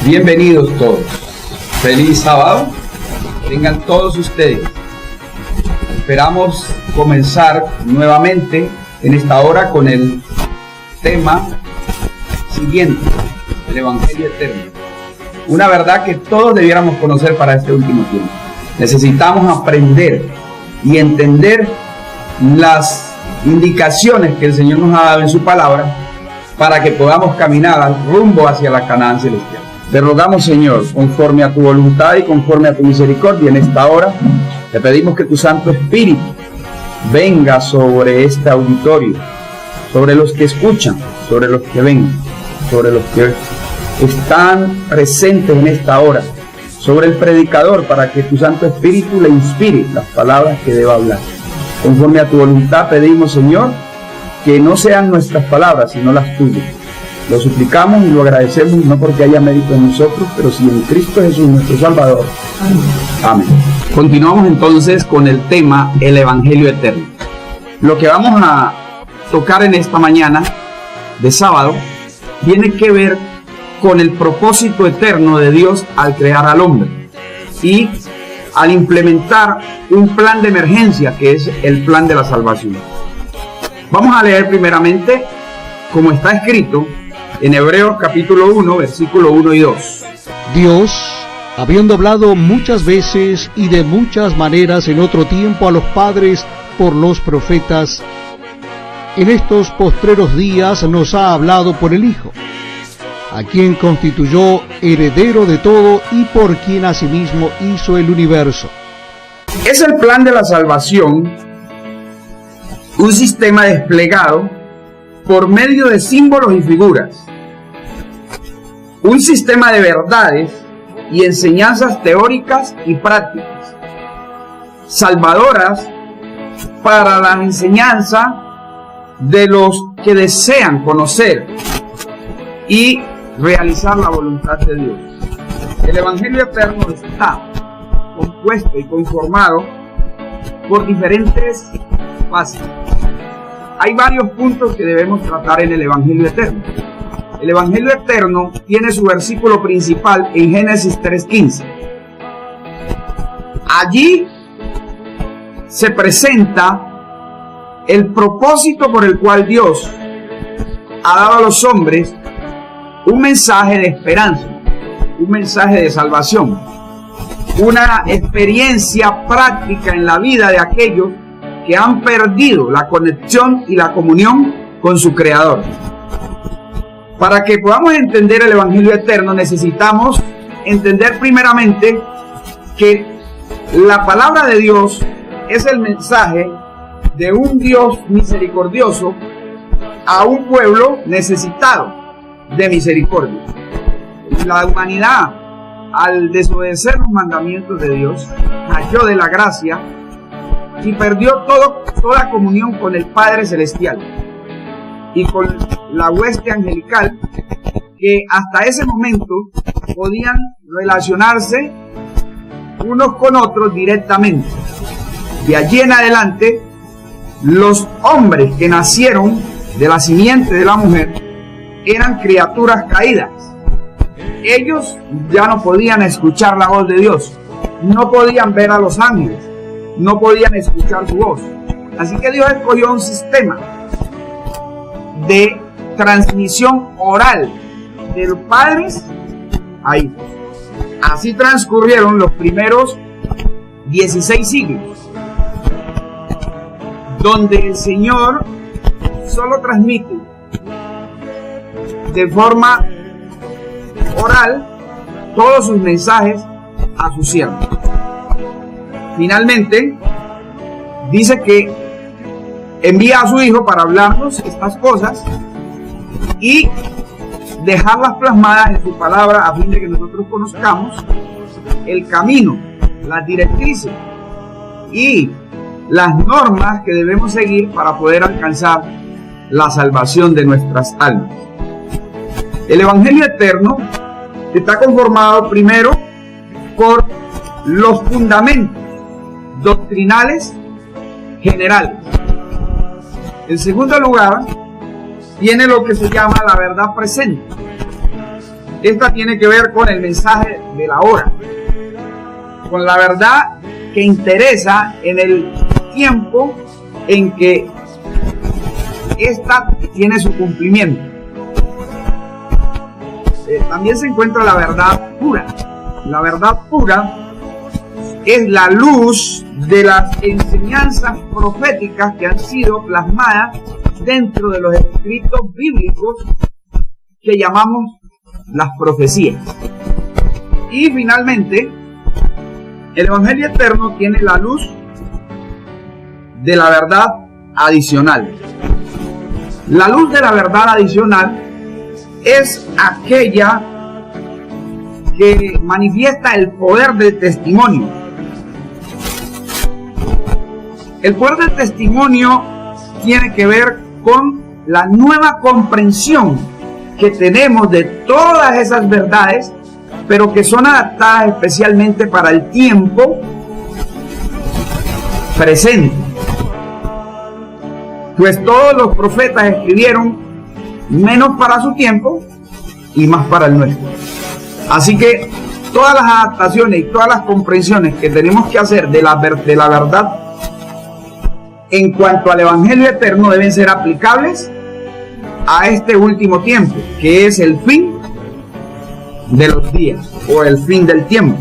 Bienvenidos todos. Feliz sábado. Tengan todos ustedes. Esperamos comenzar nuevamente en esta hora con el tema siguiente, el Evangelio Eterno. Una verdad que todos debiéramos conocer para este último tiempo. Necesitamos aprender y entender las indicaciones que el Señor nos ha dado en su palabra para que podamos caminar al rumbo hacia la Canaán celestial. Te rogamos, Señor, conforme a tu voluntad y conforme a tu misericordia en esta hora, te pedimos que tu Santo Espíritu venga sobre este auditorio, sobre los que escuchan, sobre los que ven, sobre los que están presentes en esta hora, sobre el predicador, para que tu Santo Espíritu le inspire las palabras que deba hablar. Conforme a tu voluntad pedimos, Señor, que no sean nuestras palabras, sino las tuyas. Lo suplicamos y lo agradecemos, no porque haya mérito en nosotros, pero sí en Cristo Jesús, nuestro Salvador. Amén. Continuamos entonces con el tema, el Evangelio Eterno. Lo que vamos a tocar en esta mañana de sábado tiene que ver con el propósito eterno de Dios al crear al hombre y al implementar un plan de emergencia que es el plan de la salvación. Vamos a leer primeramente como está escrito en Hebreos capítulo 1, versículo 1 y 2. Dios, habiendo hablado muchas veces y de muchas maneras en otro tiempo a los padres por los profetas, en estos postreros días nos ha hablado por el Hijo, a quien constituyó heredero de todo y por quien asimismo hizo el universo. Es el plan de la salvación, un sistema desplegado por medio de símbolos y figuras, un sistema de verdades y enseñanzas teóricas y prácticas, salvadoras para la enseñanza de los que desean conocer y realizar la voluntad de Dios. El Evangelio Eterno está compuesto y conformado por diferentes fases. Hay varios puntos que debemos tratar en el Evangelio Eterno. El Evangelio Eterno tiene su versículo principal en Génesis 3:15. Allí se presenta el propósito por el cual Dios ha dado a los hombres un mensaje de esperanza, un mensaje de salvación, una experiencia práctica en la vida de aquellos que han perdido la conexión y la comunión con su Creador. Para que podamos entender el Evangelio Eterno necesitamos entender primeramente que la palabra de Dios es el mensaje de un Dios misericordioso a un pueblo necesitado de misericordia. La humanidad, al desobedecer los mandamientos de Dios, cayó de la gracia y perdió toda comunión con el Padre Celestial y con la hueste angelical, que hasta ese momento podían relacionarse unos con otros directamente. De allí en adelante, los hombres que nacieron de la simiente de la mujer eran criaturas caídas. Ellos ya no podían escuchar la voz de Dios, no podían ver a los ángeles, no podían escuchar su voz. Así que Dios escogió un sistema de transmisión oral de los padres a hijos. Así transcurrieron los primeros 16 siglos, donde el Señor solo transmite de forma oral todos sus mensajes a sus siervos. Finalmente, dice que envía a su Hijo para hablarnos estas cosas y dejarlas plasmadas en su palabra a fin de que nosotros conozcamos el camino, las directrices y las normas que debemos seguir para poder alcanzar la salvación de nuestras almas. El Evangelio Eterno está conformado primero por los fundamentos doctrinales generales. En segundo lugar, tiene lo que se llama la verdad presente. Esta tiene que ver con el mensaje de la hora, con la verdad que interesa en el tiempo en que esta tiene su cumplimiento. También se encuentra la verdad pura. La verdad pura es la luz de las enseñanzas proféticas que han sido plasmadas dentro de los escritos bíblicos que llamamos las profecías. Y finalmente, el Evangelio eterno tiene la luz de la verdad adicional. La luz de la verdad adicional es aquella que manifiesta el poder del testimonio. El poder del testimonio tiene que ver con la nueva comprensión que tenemos de todas esas verdades, pero que son adaptadas especialmente para el tiempo presente. Pues todos los profetas escribieron menos para su tiempo y más para el nuestro. Así que todas las adaptaciones y todas las comprensiones que tenemos que hacer de la verdad en cuanto al Evangelio eterno deben ser aplicables a este último tiempo, que es el fin de los días o el fin del tiempo.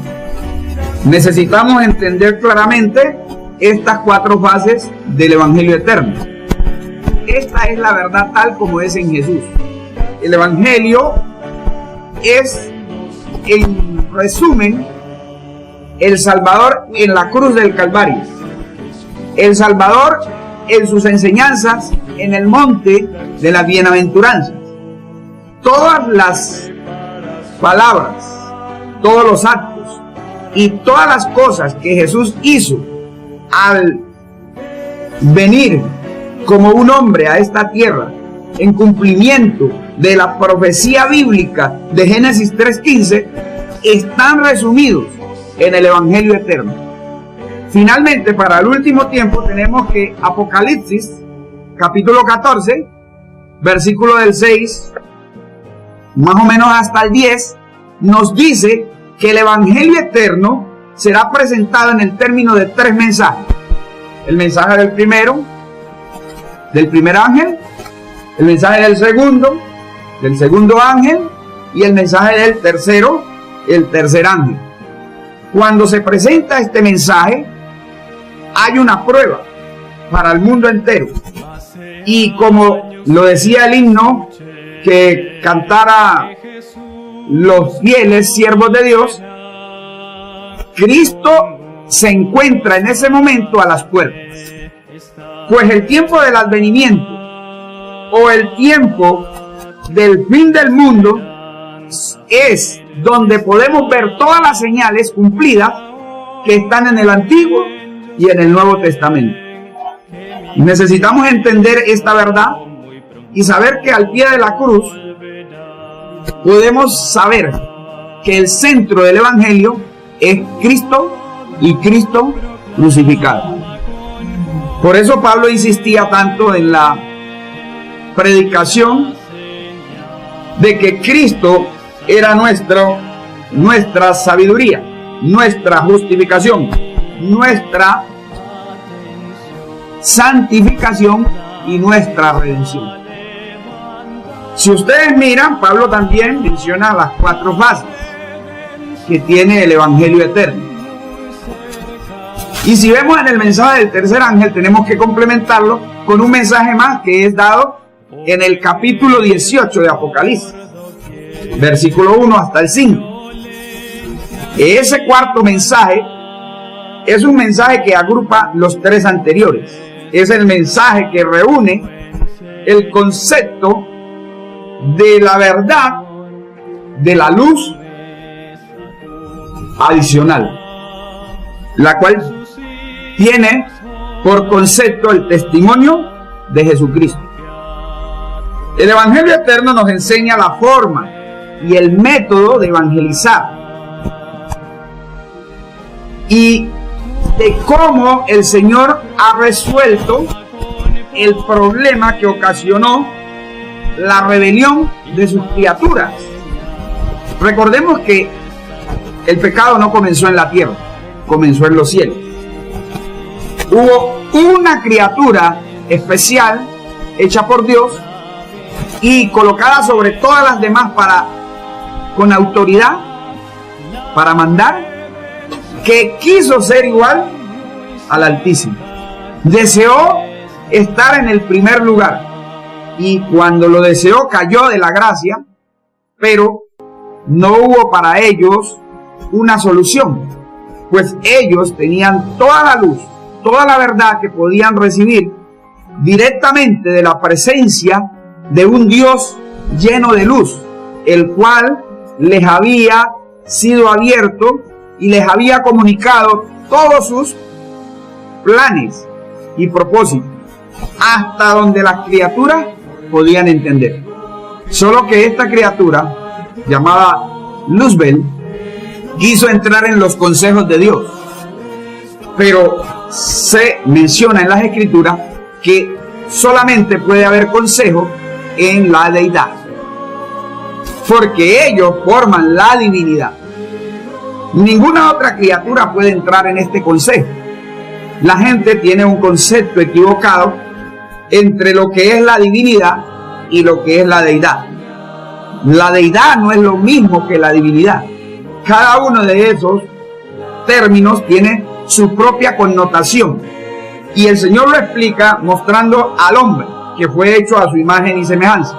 Necesitamos entender claramente estas 4 fases del Evangelio eterno. Esta es la verdad tal como es en Jesús. El Evangelio es, en resumen, el Salvador en la cruz del Calvario. El Salvador en sus enseñanzas en el monte de las bienaventuranzas. Todas las palabras, todos los actos y todas las cosas que Jesús hizo al venir como un hombre a esta tierra en cumplimiento de la profecía bíblica de Génesis 3:15 están resumidos en el Evangelio eterno. Finalmente, para el último tiempo tenemos que Apocalipsis capítulo 14 versículo del 6 más o menos hasta el 10 nos dice que el Evangelio eterno será presentado en el término de 3 mensajes. El mensaje del primer ángel, el mensaje del segundo ángel y el mensaje del tercero, el tercer ángel. Cuando se presenta este mensaje, hay una prueba para el mundo entero. Y como lo decía el himno que cantara los fieles siervos de Dios, Cristo se encuentra en ese momento a las puertas. Pues el tiempo del advenimiento o el tiempo del fin del mundo es donde podemos ver todas las señales cumplidas que están en el Antiguo y en el Nuevo Testamento. Necesitamos entender esta verdad y saber que al pie de la cruz podemos saber que el centro del Evangelio es Cristo y Cristo crucificado. Por eso Pablo insistía tanto en la predicación de que Cristo era nuestra sabiduría, nuestra justificación, nuestra santificación y nuestra redención. Si ustedes miran, Pablo también menciona las 4 fases que tiene el Evangelio eterno. Y si vemos en el mensaje del tercer ángel, tenemos que complementarlo con un mensaje más que es dado en el capítulo 18 de Apocalipsis, versículo 1 hasta el 5. Ese cuarto mensaje es un mensaje que agrupa los 3 anteriores. Es el mensaje que reúne el concepto de la verdad, de la luz adicional, la cual tiene por concepto el testimonio de Jesucristo. El Evangelio eterno nos enseña la forma y el método de evangelizar y de cómo el Señor ha resuelto el problema que ocasionó la rebelión de sus criaturas. Recordemos que el pecado no comenzó en la tierra, comenzó en los cielos. Hubo una criatura especial hecha por Dios y colocada sobre todas las demás con autoridad para mandar, que quiso ser igual al Altísimo. Deseó estar en el primer lugar y cuando lo deseó cayó de la gracia, pero no hubo para ellos una solución, pues ellos tenían toda la luz, toda la verdad que podían recibir directamente de la presencia de un Dios lleno de luz, el cual les había sido abierto y les había comunicado todos sus planes y propósitos, hasta donde las criaturas podían entender. Solo que esta criatura, llamada Luzbel, quiso entrar en los consejos de Dios, pero se menciona en las escrituras que solamente puede haber consejo en la deidad, porque ellos forman la divinidad. Ninguna otra criatura puede entrar en este consejo. La gente tiene un concepto equivocado entre lo que es la divinidad y lo que es la deidad. La deidad no es lo mismo que la divinidad. Cada uno de esos términos tiene su propia connotación. Y el Señor lo explica mostrando al hombre, que fue hecho a su imagen y semejanza.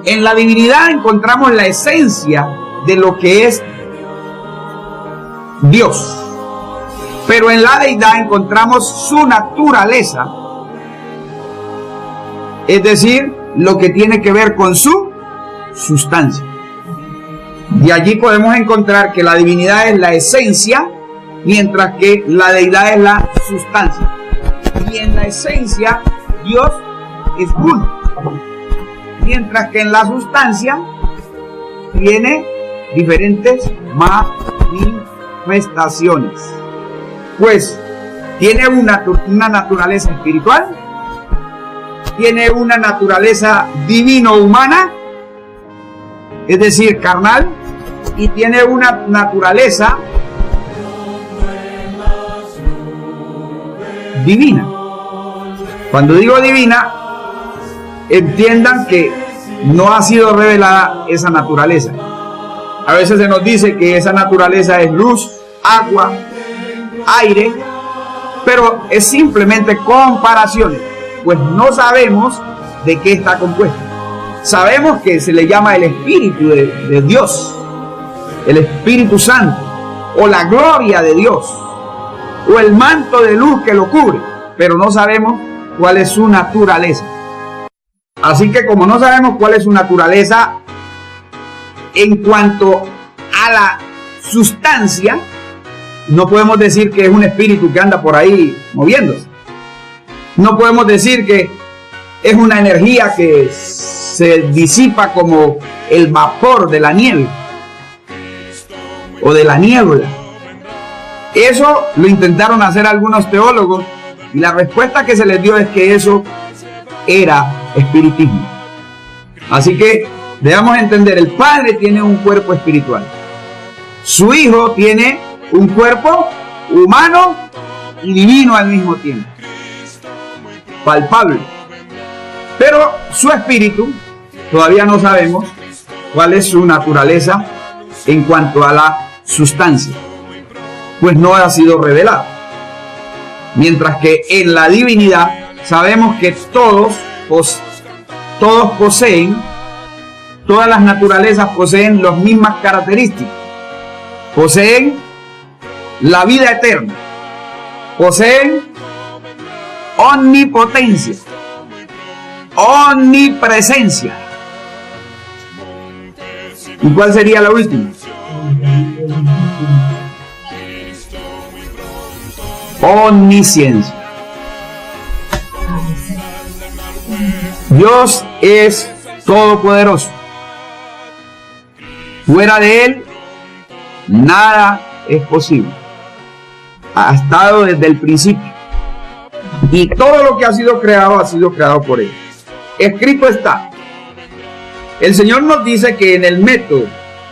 En la divinidad encontramos la esencia de lo que es Dios. Pero en la deidad encontramos su naturaleza, es decir, lo que tiene que ver con su sustancia. Y allí podemos encontrar que la divinidad es la esencia, mientras que la deidad es la sustancia. Y en la esencia, Dios es uno, mientras que en la sustancia tiene diferentes manifestaciones. Pues tiene una naturaleza espiritual, tiene una naturaleza divino-humana, es decir, carnal, y tiene una naturaleza divina. Cuando digo divina, entiendan que no ha sido revelada esa naturaleza. A veces se nos dice que esa naturaleza es luz, agua, aire, pero es simplemente comparaciones, pues no sabemos de qué está compuesta. Sabemos que se le llama el Espíritu de Dios, el Espíritu Santo, o la gloria de Dios, o el manto de luz que lo cubre, pero no sabemos cuál es su naturaleza. Así que como no sabemos cuál es su naturaleza en cuanto a la sustancia, no podemos decir que es un espíritu que anda por ahí moviéndose. No podemos decir que es una energía que se disipa como el vapor de la nieve o de la niebla. Eso lo intentaron hacer algunos teólogos y la respuesta que se les dio es que eso era espiritismo. Así que debemos entender, el Padre tiene un cuerpo espiritual, su Hijo tiene un cuerpo humano y divino al mismo tiempo, palpable, pero su espíritu todavía no sabemos cuál es su naturaleza en cuanto a la sustancia, pues no ha sido revelado. Mientras que en la divinidad sabemos que todos poseen, todas las naturalezas poseen las mismas características, poseen la vida eterna, poseen omnipotencia, omnipresencia. ¿Y cuál sería la última? Omnisciencia. Dios es todopoderoso. Fuera de Él, nada es posible. Ha estado desde el principio. Y todo lo que ha sido creado por Él. Escrito está. El Señor nos dice que en el método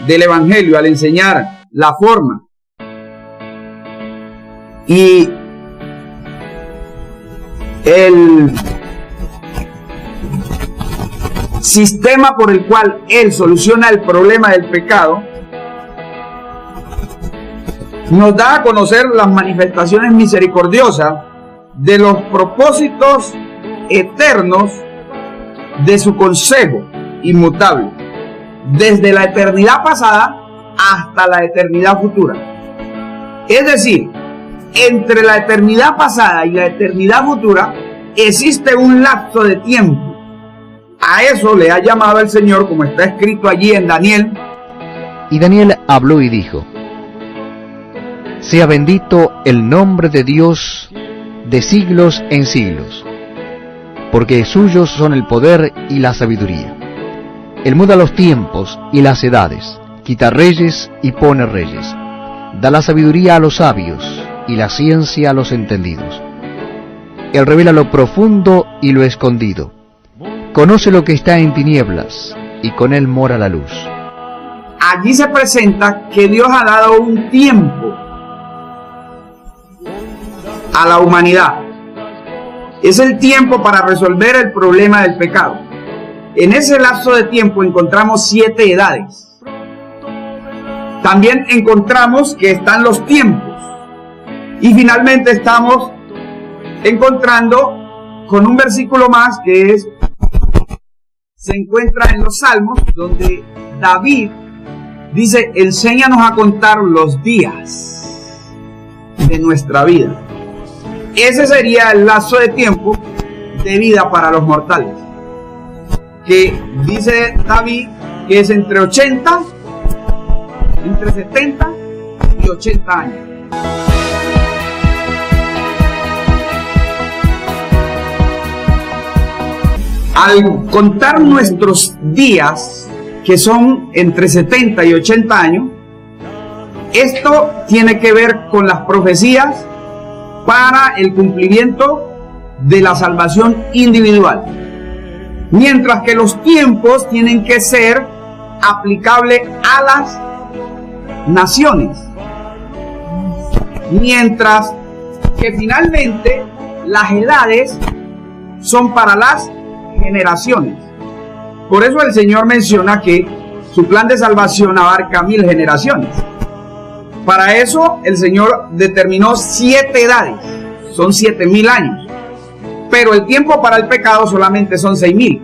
del Evangelio, al enseñar la forma y el sistema por el cual Él soluciona el problema del pecado, nos da a conocer las manifestaciones misericordiosas de los propósitos eternos de su consejo inmutable, desde la eternidad pasada hasta la eternidad futura. Es decir, entre la eternidad pasada y la eternidad futura existe un lapso de tiempo. A eso le ha llamado el Señor, como está escrito allí en Daniel. Y Daniel habló y dijo: sea bendito el nombre de Dios de siglos en siglos, porque suyos son el poder y la sabiduría. Él muda los tiempos y las edades, quita reyes y pone reyes, da la sabiduría a los sabios y la ciencia a los entendidos. Él revela lo profundo y lo escondido, conoce lo que está en tinieblas, y con él mora la luz. Allí se presenta que Dios ha dado un tiempo a la humanidad. Es el tiempo para resolver el problema del pecado. En ese lapso de tiempo encontramos 7 edades. También encontramos que están los tiempos. Y finalmente estamos encontrando con un versículo más que se encuentra en los Salmos, donde David dice: enséñanos a contar los días de nuestra vida. Ese sería el lapso de tiempo de vida para los mortales, que dice David que es entre 70 y 80 años. Al contar nuestros días, que son entre 70 y 80 años, esto tiene que ver con las profecías para el cumplimiento de la salvación individual, mientras que los tiempos tienen que ser aplicables a las naciones, mientras que finalmente las edades son para las generaciones. Por eso el Señor menciona que su plan de salvación abarca 1000 generaciones. Para eso el Señor determinó 7 edades, son 7000 años, pero el tiempo para el pecado solamente son 6000.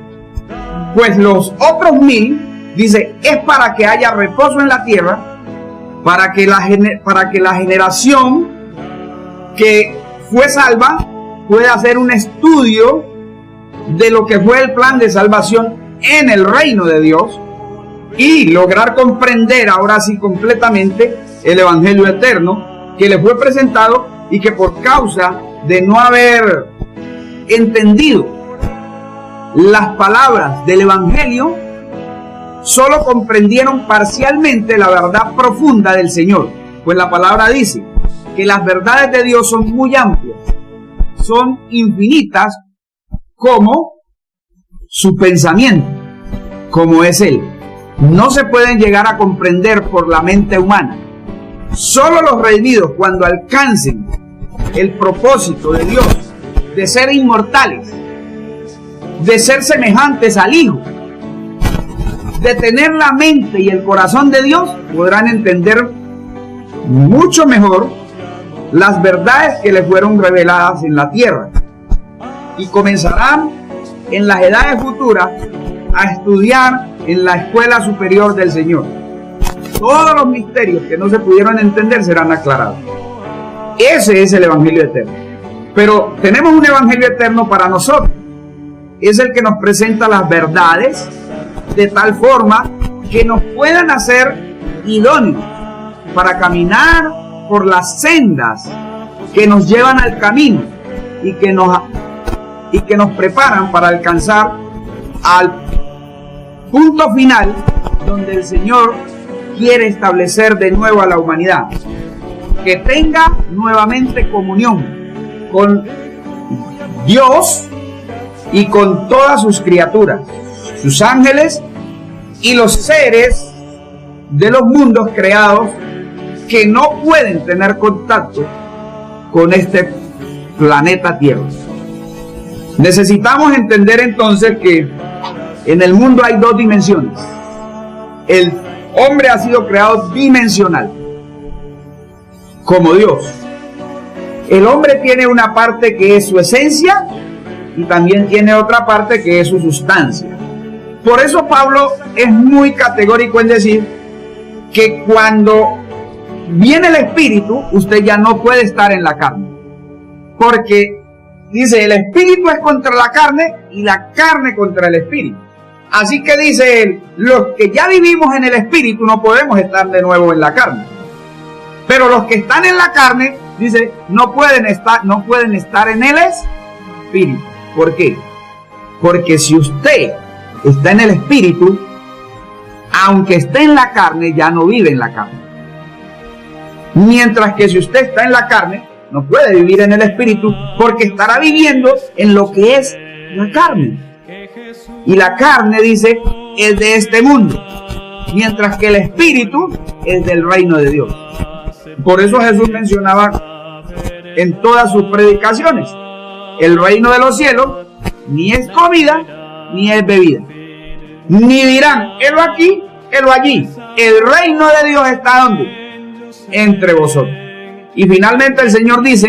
Pues los otros 1000, dice, es para que haya reposo en la tierra, para que la generación que fue salva pueda hacer un estudio de lo que fue el plan de salvación en el reino de Dios y lograr comprender ahora sí completamente el evangelio eterno que le fue presentado, y que por causa de no haber entendido las palabras del evangelio, solo comprendieron parcialmente la verdad profunda del Señor. Pues la palabra dice que las verdades de Dios son muy amplias, son infinitas como su pensamiento, como es Él. No se pueden llegar a comprender por la mente humana. Solo los redimidos, cuando alcancen el propósito de Dios de ser inmortales, de ser semejantes al Hijo, de tener la mente y el corazón de Dios, podrán entender mucho mejor las verdades que les fueron reveladas en la tierra, y comenzarán en las edades futuras a estudiar en la escuela superior del Señor. Todos los misterios que no se pudieron entender serán aclarados. Ese es el evangelio eterno. Pero tenemos un evangelio eterno para nosotros. Es el que nos presenta las verdades de tal forma que nos puedan hacer idóneos para caminar por las sendas que nos llevan al camino y que nos preparan para alcanzar al punto final donde el Señor quiere establecer de nuevo a la humanidad, que tenga nuevamente comunión con Dios y con todas sus criaturas, sus ángeles y los seres de los mundos creados que no pueden tener contacto con este planeta Tierra. Necesitamos entender entonces que en el mundo hay dos dimensiones. El hombre ha sido creado dimensional, como Dios. El hombre tiene una parte que es su esencia y también tiene otra parte que es su sustancia. Por eso Pablo es muy categórico en decir que cuando viene el espíritu, usted ya no puede estar en la carne. Porque dice, el espíritu es contra la carne y la carne contra el espíritu. Así que dice él, los que ya vivimos en el espíritu no podemos estar de nuevo en la carne. Pero los que están en la carne, dice, no pueden estar en el espíritu. ¿Por qué? Porque si usted está en el espíritu, aunque esté en la carne, ya no vive en la carne. Mientras que si usted está en la carne, no puede vivir en el espíritu, porque estará viviendo en lo que es la carne. Y la carne, dice, es de este mundo, mientras que el espíritu es del reino de Dios. Por eso Jesús mencionaba en todas sus predicaciones, el reino de los cielos ni es comida ni es bebida, ni dirán, helo aquí, helo allí. El reino de Dios está ¿dónde? Entre vosotros. Y finalmente el Señor dice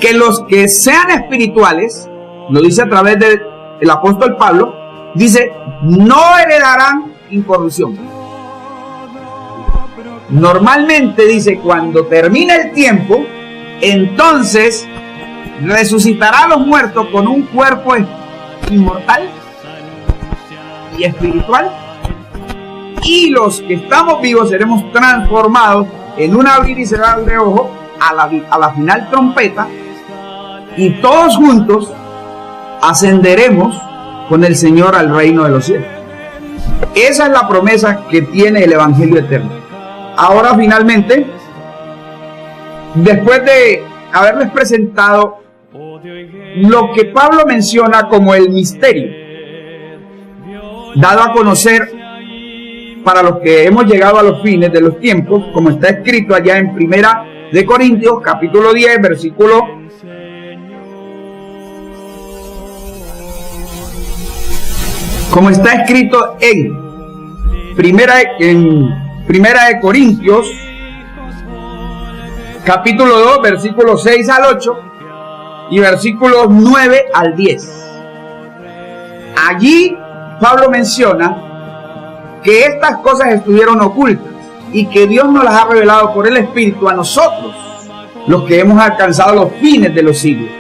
que los que sean espirituales, lo dice a través del apóstol Pablo, dice, no heredarán incorrupción. Normalmente, dice, cuando termine el tiempo, entonces resucitará a los muertos con un cuerpo inmortal y espiritual, y los que estamos vivos seremos transformados en un abrir y cerrar de ojos a la final trompeta, y todos juntos ascenderemos con el Señor al reino de los cielos. Esa es la promesa que tiene el Evangelio eterno. Ahora finalmente, después de haberles presentado lo que Pablo menciona como el misterio dado a conocer para los que hemos llegado a los fines de los tiempos, como está escrito allá en Primera de Corintios, capítulo 10, versículo 10, Primera de Corintios, capítulo 2, versículos 6 al 8 y versículos 9 al 10. Allí Pablo menciona que estas cosas estuvieron ocultas y que Dios nos las ha revelado por el Espíritu a nosotros, los que hemos alcanzado los fines de los siglos.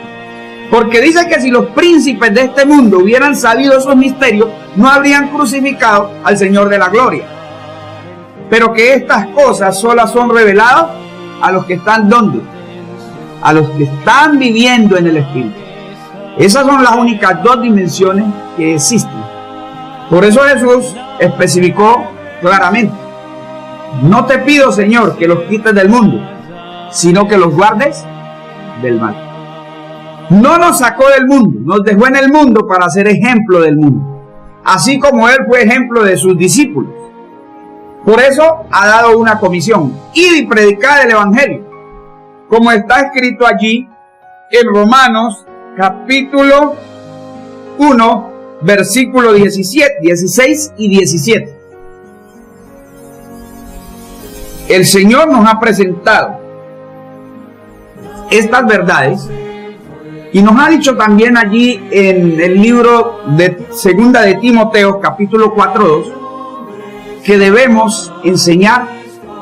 Porque dice que si los príncipes de este mundo hubieran sabido esos misterios, no habrían crucificado al Señor de la gloria. Pero que estas cosas solas son reveladas a los que están ¿dónde? A los que están viviendo en el Espíritu. Esas son las únicas dos dimensiones que existen. Por eso Jesús especificó claramente: no te pido, Señor, que los quites del mundo, sino que los guardes del mal. No nos sacó del mundo, nos dejó en el mundo para ser ejemplo del mundo, así como Él fue ejemplo de sus discípulos. Por eso ha dado una comisión: id y predicad el Evangelio, como está escrito allí en Romanos capítulo 1, versículo 16 y 17. El Señor nos ha presentado estas verdades y nos ha dicho también allí en el libro de Segunda de Timoteo, capítulo 4:2, que debemos enseñar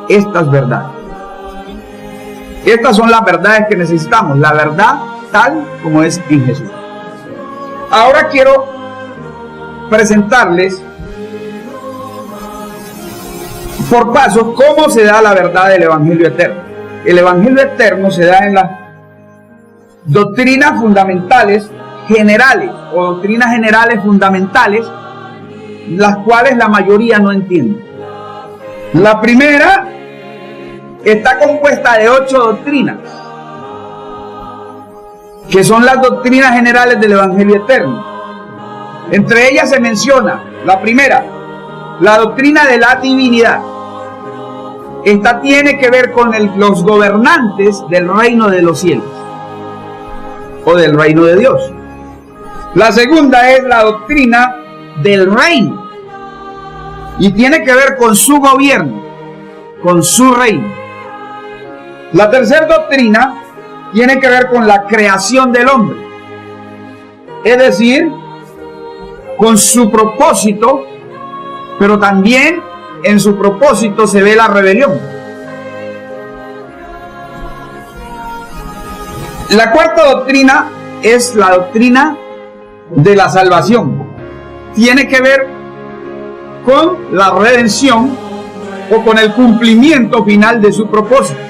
estas verdades. Estas son las verdades que necesitamos, la verdad tal como es en Jesús. Ahora quiero presentarles por pasos cómo se da la verdad del Evangelio eterno. El Evangelio eterno se da en las doctrinas fundamentales generales o doctrinas generales fundamentales, las cuales la mayoría no entiende. La primera está compuesta de 8 doctrinas, que son las doctrinas generales del Evangelio eterno. Entre ellas se menciona la primera, la doctrina de la divinidad. Esta tiene que ver con los gobernantes del reino de los cielos o del reino de Dios. La segunda es la doctrina del reino y tiene que ver con su gobierno, con su reino. La tercera doctrina tiene que ver con la creación del hombre, es decir, con su propósito, pero también en su propósito se ve la rebelión. La cuarta doctrina es la doctrina de la salvación. Tiene que ver con la redención o con el cumplimiento final de su propósito,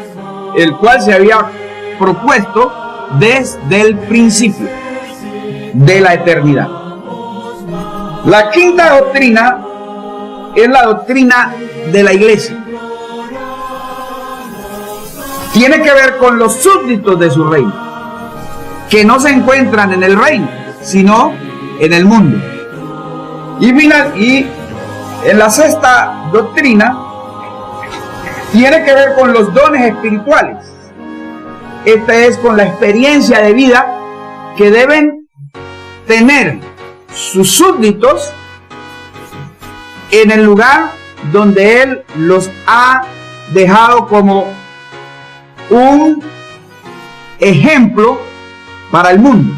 el cual se había propuesto desde el principio de la eternidad. La quinta doctrina es la doctrina de la iglesia. Tiene que ver con los súbditos de su reino, que no se encuentran en el reino, sino en el mundo. Y en la sexta doctrina tiene que ver con los dones espirituales. Esta es con la experiencia de vida que deben tener sus súbditos en el lugar donde Él los ha dejado como un ejemplo para el mundo.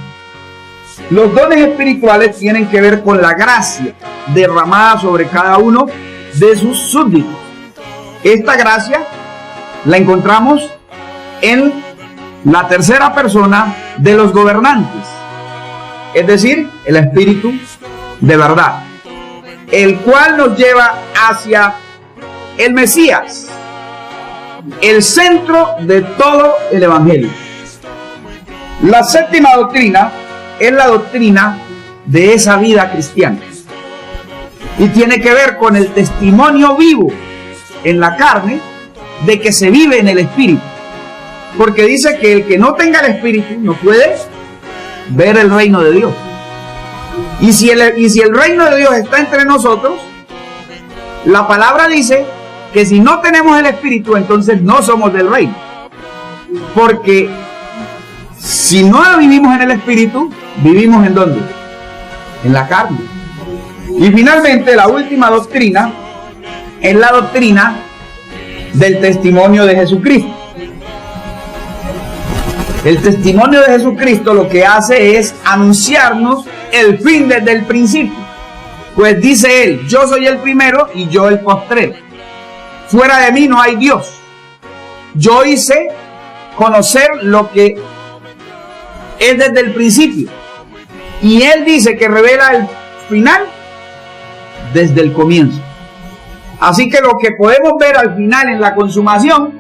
Los dones espirituales tienen que ver con la gracia derramada sobre cada uno de sus súbditos. Esta gracia la encontramos en la tercera persona de los gobernantes, es decir, el Espíritu de verdad, el cual nos lleva hacia el Mesías, el centro de todo el Evangelio. La séptima doctrina es la doctrina de esa vida cristiana y tiene que ver con el testimonio vivo en la carne de que se vive en el Espíritu, porque dice que el que no tenga el Espíritu no puede ver el reino de Dios. Y si el reino de Dios está entre nosotros, la palabra dice que si no tenemos el Espíritu, entonces no somos del reino. Porque si no vivimos en el Espíritu, vivimos ¿en dónde? En la carne. Y finalmente, la última doctrina es la doctrina del testimonio de Jesucristo. El testimonio de Jesucristo lo que hace es anunciarnos el fin desde el principio. Pues dice Él: yo soy el primero y yo el postrero. Fuera de mí no hay Dios. Yo hice conocer lo que es desde el principio. Y Él dice que revela el final desde el comienzo. Así que lo que podemos ver al final en la consumación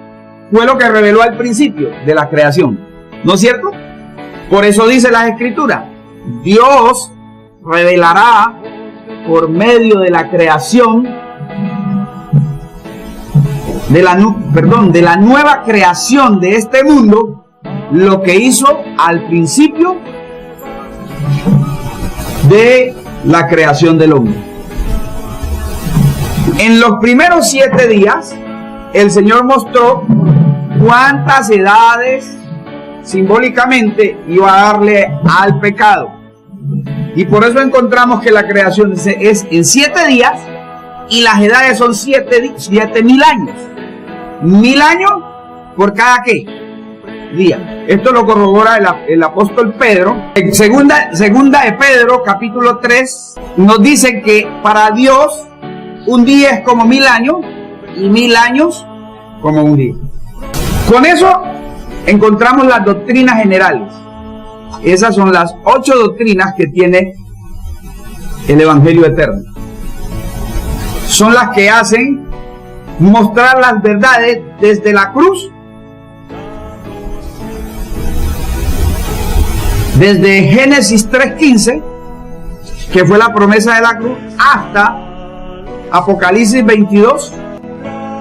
fue lo que reveló al principio de la creación. ¿No es cierto? Por eso dice la Escritura: Dios revelará por medio de la creación, de la nueva creación de este mundo, lo que hizo al principio de la creación del hombre. En los primeros 7 días, el Señor mostró cuántas edades simbólicamente iba a darle al pecado. Y por eso encontramos que la creación es en 7 días y las edades son 7.000 años. 1.000 años por cada ¿qué? Día. Esto lo corrobora el apóstol Pedro. En segunda de Pedro, capítulo 3, nos dice que para Dios un día es como 1.000 años y 1.000 años como un día. Con eso encontramos las doctrinas generales. Esas son las 8 doctrinas que tiene el Evangelio eterno. Son las que hacen mostrar las verdades desde la cruz, desde Génesis 3:15, que fue la promesa de la cruz, hasta Apocalipsis 22.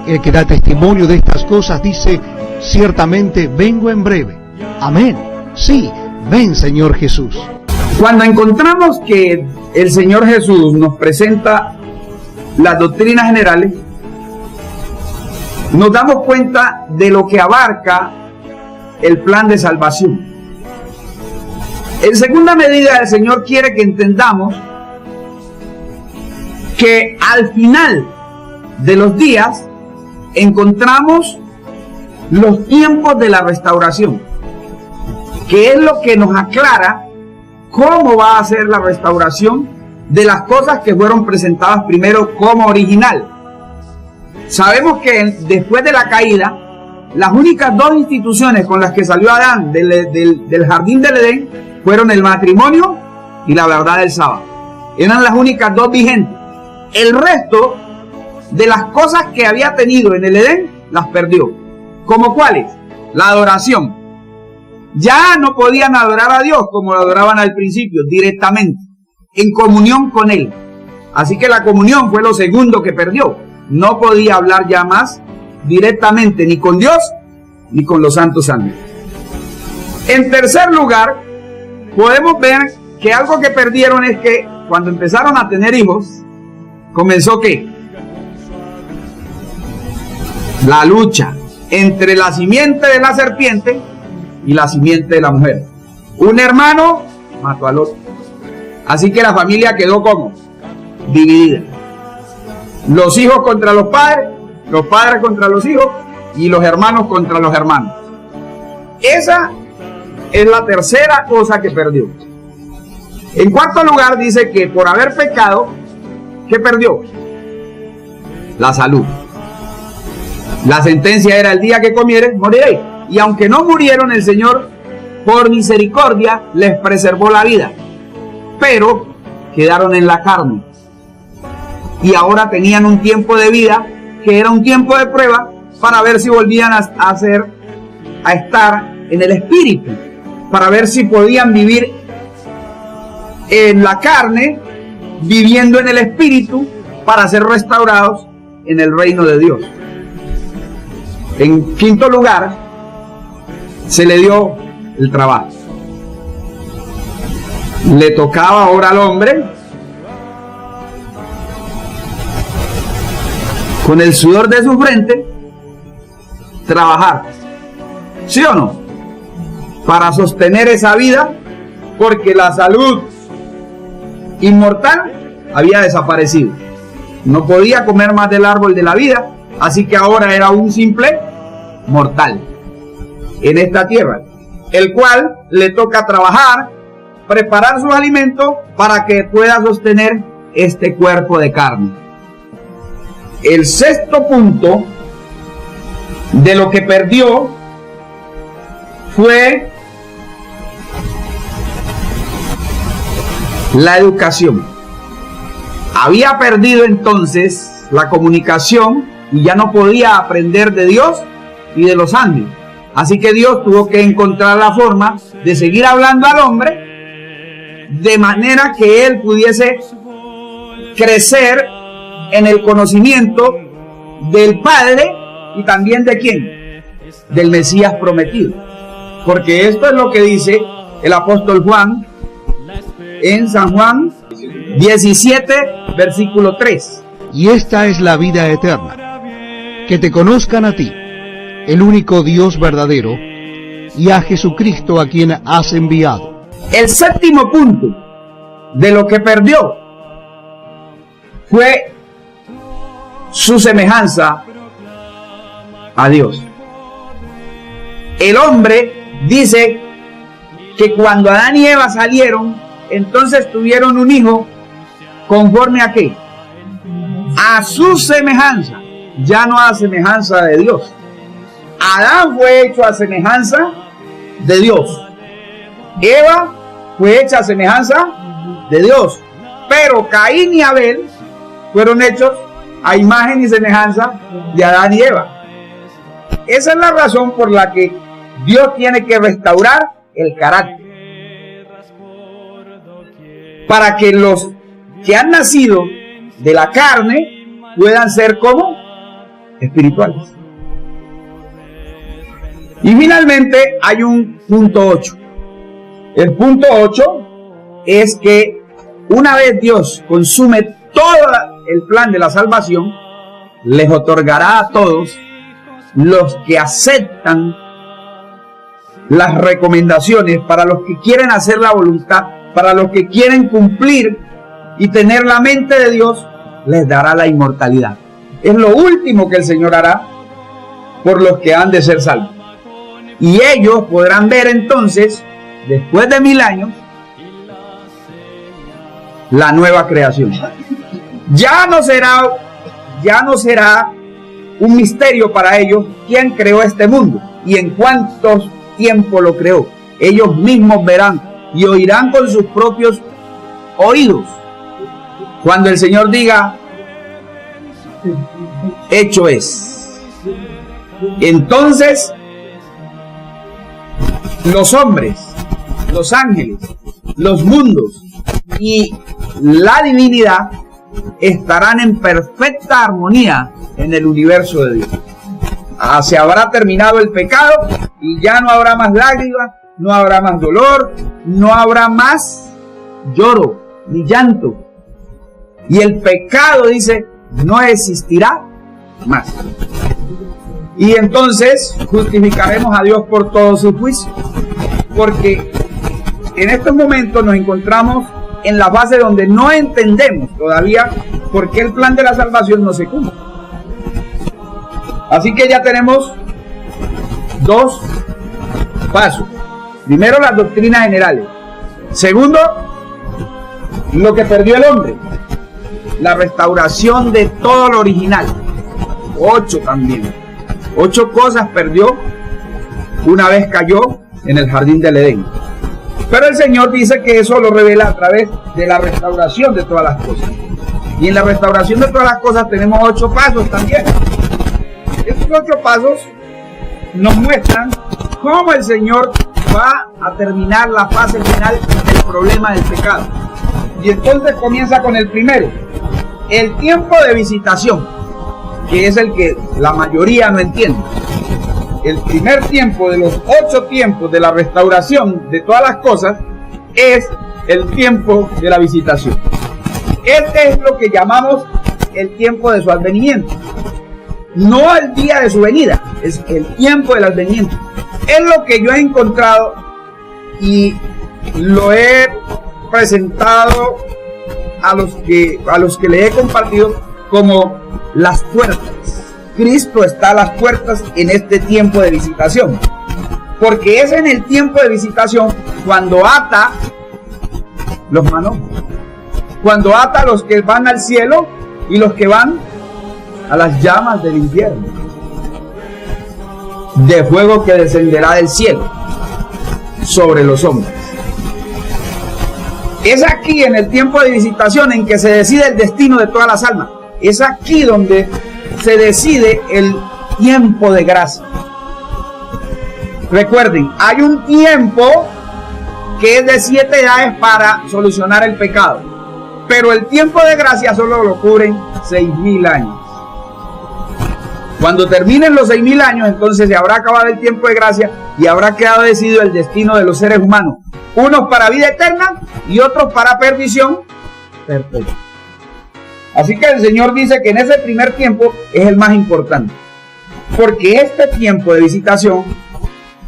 El que da testimonio de estas cosas dice: ciertamente vengo en breve. Amén. Sí, ven, Señor Jesús. Cuando encontramos que el Señor Jesús nos presenta las doctrinas generales, nos damos cuenta de lo que abarca el plan de salvación. En segunda medida, el Señor quiere que entendamos que al final de los días encontramos los tiempos de la restauración, que es lo que nos aclara cómo va a ser la restauración de las cosas que fueron presentadas primero como original. Sabemos que después de la caída, las únicas dos instituciones con las que salió Adán del jardín del Edén fueron el matrimonio y la verdad del sábado. Eran las únicas dos vigentes. El resto de las cosas que había tenido en el Edén las perdió. ¿Como cuáles? La adoración. Ya no podían adorar a Dios como lo adoraban al principio, directamente, en comunión con Él. Así que la comunión fue lo segundo que perdió. No podía hablar ya más directamente ni con Dios ni con los santos ángeles. En tercer lugar, podemos ver que algo que perdieron es que cuando empezaron a tener hijos, comenzó ¿qué? La lucha entre la simiente de la serpiente y la simiente de la mujer. Un hermano mató al otro. Así que la familia quedó como dividida. Los hijos contra los padres contra los hijos y los hermanos contra los hermanos. Esa es la tercera cosa que perdió. En cuarto lugar dice que por haber pecado, ¿qué perdió? La salud. La sentencia era: el día que comieres, moriréis. Y aunque no murieron, el Señor, por misericordia, les preservó la vida. Pero quedaron en la carne. Y ahora tenían un tiempo de vida que era un tiempo de prueba para ver si volvían a estar en el espíritu, para ver si podían vivir en la carne, viviendo en el espíritu, para ser restaurados en el reino de Dios. En quinto lugar, se le dio el trabajo. Le tocaba ahora al hombre, con el sudor de su frente, trabajar. ¿Sí o no? Para sostener esa vida, porque la salud inmortal había desaparecido. No podía comer más del árbol de la vida, así que ahora era un simple mortal en esta tierra, el cual le toca trabajar, preparar sus alimentos para que pueda sostener este cuerpo de carne. El sexto punto de lo que perdió fue la educación. Había perdido entonces la comunicación y ya no podía aprender de Dios y de los ángeles. Así que Dios tuvo que encontrar la forma de seguir hablando al hombre de manera que él pudiese crecer en el conocimiento del Padre y también de ¿quién? Del Mesías prometido. Porque esto es lo que dice el apóstol Juan en San Juan 17, versículo 3. Y esta es la vida eterna, que te conozcan a ti, el único Dios verdadero, y a Jesucristo a quien has enviado. El séptimo punto de lo que perdió fue su semejanza a Dios. El hombre dice que cuando Adán y Eva salieron, entonces tuvieron un hijo conforme a ¿qué? A su semejanza, ya no a semejanza de Dios. Adán fue hecho a semejanza de Dios. Eva fue hecha a semejanza de Dios. Pero Caín y Abel fueron hechos a imagen y semejanza de Adán y Eva. Esa es la razón por la que Dios tiene que restaurar el carácter, para que los que han nacido de la carne puedan ser como espirituales. Y finalmente hay un punto 8. El punto 8 es que una vez Dios consume todo el plan de la salvación, les otorgará a todos los que aceptan las recomendaciones, para los que quieren hacer la voluntad, para los que quieren cumplir y tener la mente de Dios, les dará la inmortalidad. Es lo último que el Señor hará por los que han de ser salvos. Y ellos podrán ver entonces, después de 1000 años, la nueva creación. Ya no será un misterio para ellos quién creó este mundo y en cuánto tiempo lo creó. Ellos mismos verán y oirán con sus propios oídos cuando el Señor diga: hecho es. Entonces los hombres, los ángeles, los mundos y la divinidad estarán en perfecta armonía en el universo de Dios. Se habrá terminado el pecado y ya no habrá más lágrimas, no habrá más dolor, no habrá más lloro ni llanto. Y el pecado, dice, no existirá más. Y entonces justificaremos a Dios por todo su juicio. Porque en estos momentos nos encontramos en la fase donde no entendemos todavía por qué el plan de la salvación no se cumple. Así que ya tenemos 2 pasos. Primero, las doctrinas generales. Segundo, lo que perdió el hombre. La restauración de todo lo original. 8 también. 8 cosas perdió una vez cayó en el jardín del Edén. Pero el Señor dice que eso lo revela a través de la restauración de todas las cosas. Y en la restauración de todas las cosas tenemos 8 pasos también. Estos 8 pasos nos muestran cómo el Señor va a terminar la fase final del problema del pecado. Y entonces comienza con el primero, el tiempo de visitación, que es el que la mayoría no entiende. El primer tiempo de los 8 tiempos de la restauración de todas las cosas es el tiempo de la visitación. Este es lo que llamamos el tiempo de su advenimiento. No el día de su venida, es el tiempo del advenimiento. Es lo que yo he encontrado y lo he presentado a los que le he compartido como las puertas. Cristo está a las puertas en este tiempo de visitación, porque es en el tiempo de visitación cuando ata los manojos, cuando ata a los que van al cielo y los que van a las llamas del infierno, de fuego que descenderá del cielo sobre los hombres. Es aquí en el tiempo de visitación en que se decide el destino de todas las almas. Es aquí donde se decide el tiempo de gracia. Recuerden, hay un tiempo que es de 7 edades para solucionar el pecado, pero el tiempo de gracia solo lo cubren 6.000 años. Cuando terminen los 6.000 años, entonces se habrá acabado el tiempo de gracia y habrá quedado decidido el destino de los seres humanos, unos para vida eterna y otros para perdición perpetua. Así que el Señor dice que en ese primer tiempo es el más importante, porque este tiempo de visitación,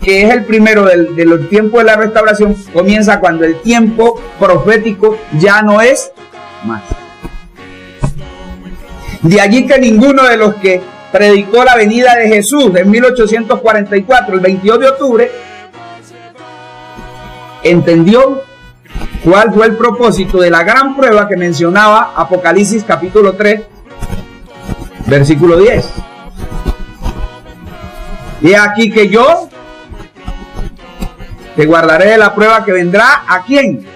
que es el primero del tiempo de la restauración, comienza cuando el tiempo profético ya no es más. De allí que ninguno de los que predicó la venida de Jesús en 1844, el 22 de octubre, entendió cuál fue el propósito de la gran prueba que mencionaba Apocalipsis capítulo 3, versículo 10. Y aquí que yo te guardaré de la prueba que vendrá. ¿A quién?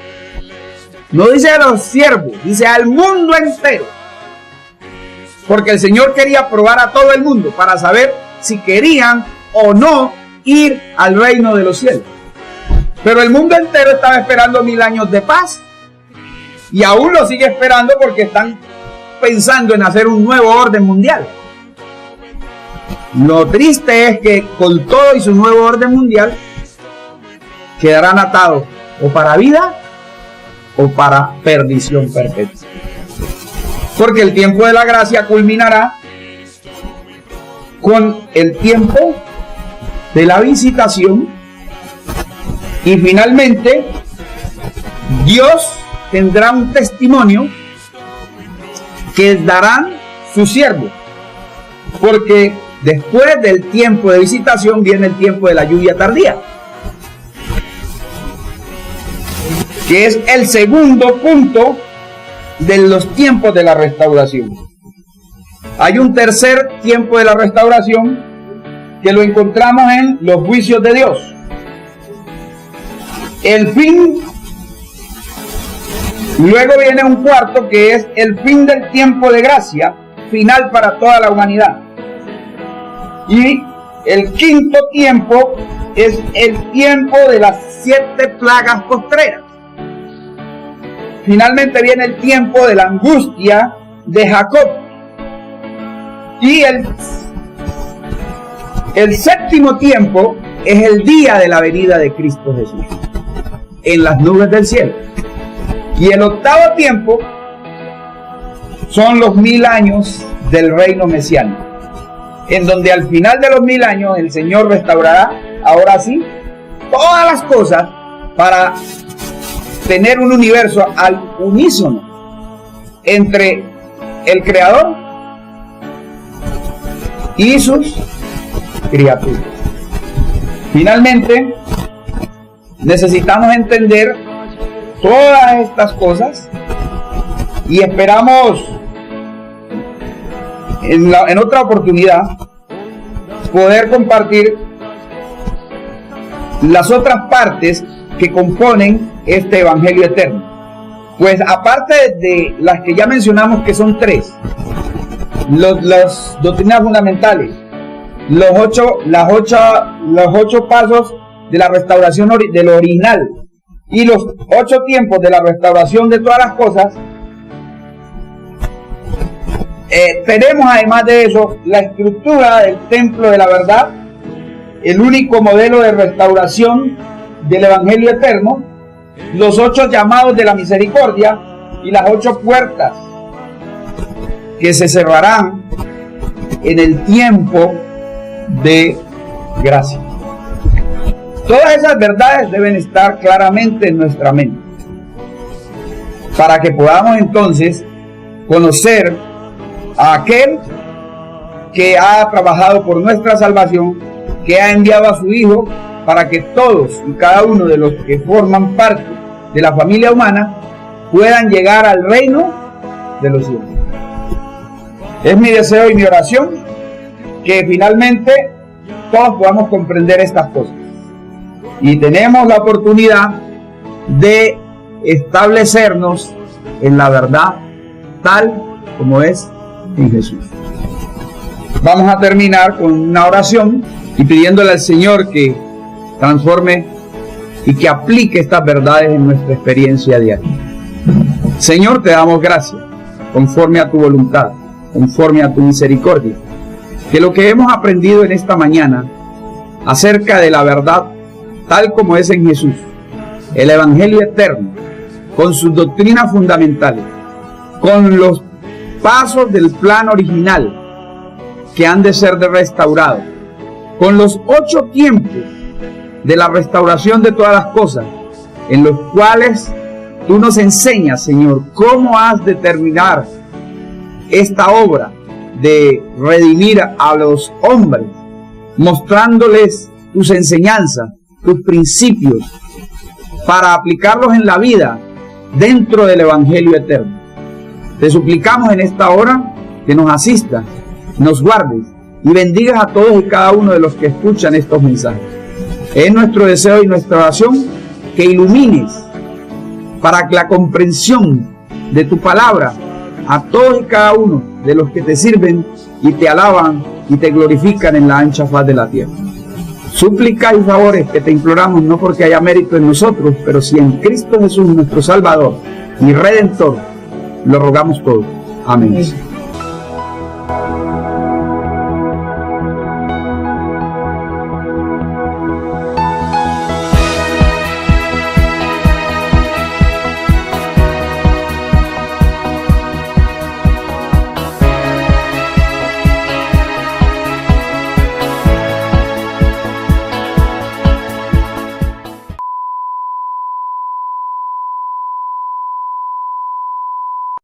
No dice a los siervos, dice al mundo entero. Porque el Señor quería probar a todo el mundo para saber si querían o no ir al reino de los cielos. Pero el mundo entero estaba esperando 1000 años de paz. Y aún lo sigue esperando porque están pensando en hacer un nuevo orden mundial. Lo triste es que con todo y su nuevo orden mundial quedarán atados o para vida o para perdición perpetua. Porque el tiempo de la gracia culminará con el tiempo de la visitación y finalmente Dios tendrá un testimonio que darán sus siervos, porque después del tiempo de visitación viene el tiempo de la lluvia tardía, que es el segundo punto de los tiempos de la restauración. Hay un tercer tiempo de la restauración que lo encontramos en los juicios de Dios. El fin. Luego viene un cuarto que es el fin del tiempo de gracia, final para toda la humanidad. Y el quinto tiempo es el tiempo de las 7 plagas postreras. Finalmente viene el tiempo de la angustia de Jacob. Y el séptimo tiempo es el día de la venida de Cristo Jesús en las nubes del cielo. Y el octavo tiempo son los 1000 años del reino mesiánico, en donde al final de los 1000 años el Señor restaurará, ahora sí, todas las cosas para tener un universo al unísono entre el Creador y sus criaturas. Finalmente, necesitamos entender todas estas cosas y esperamos en otra oportunidad poder compartir las otras partes que componen este Evangelio eterno. Pues aparte de las que ya mencionamos, que son 3, las doctrinas fundamentales, los 8 pasos de la restauración de lo original y los 8 tiempos de la restauración de todas las cosas, tenemos además de eso la estructura del templo de la verdad, el único modelo de restauración del Evangelio eterno, los 8 llamados de la misericordia y las 8 puertas que se cerrarán en el tiempo de gracia. Todas esas verdades deben estar claramente en nuestra mente para que podamos entonces conocer a aquel que ha trabajado por nuestra salvación, que ha enviado a su Hijo para que todos y cada uno de los que forman parte de la familia humana puedan llegar al reino de los cielos. Es mi deseo y mi oración que finalmente todos podamos comprender estas cosas. Y tenemos la oportunidad de establecernos en la verdad tal como es en Jesús. Vamos a terminar con una oración y pidiéndole al Señor que transforme y que aplique estas verdades en nuestra experiencia diaria. Señor, te damos gracias conforme a tu voluntad, conforme a tu misericordia, que lo que hemos aprendido en esta mañana acerca de la verdad tal como es en Jesús, el Evangelio eterno, con sus doctrinas fundamentales, con los pasos del plan original que han de ser restaurados, con los 8 tiempos de la restauración de todas las cosas, en los cuales tú nos enseñas, Señor, cómo has de terminar esta obra de redimir a los hombres, mostrándoles tus enseñanzas, tus principios, para aplicarlos en la vida dentro del Evangelio eterno. Te suplicamos en esta hora que nos asistas, nos guardes y bendigas a todos y cada uno de los que escuchan estos mensajes. Es nuestro deseo y nuestra oración que ilumines para la comprensión de tu palabra a todos y cada uno de los que te sirven y te alaban y te glorifican en la ancha faz de la tierra. Súplicas y favores que te imploramos, no porque haya mérito en nosotros, pero si en Cristo Jesús, nuestro Salvador y Redentor, lo rogamos todo. Amén.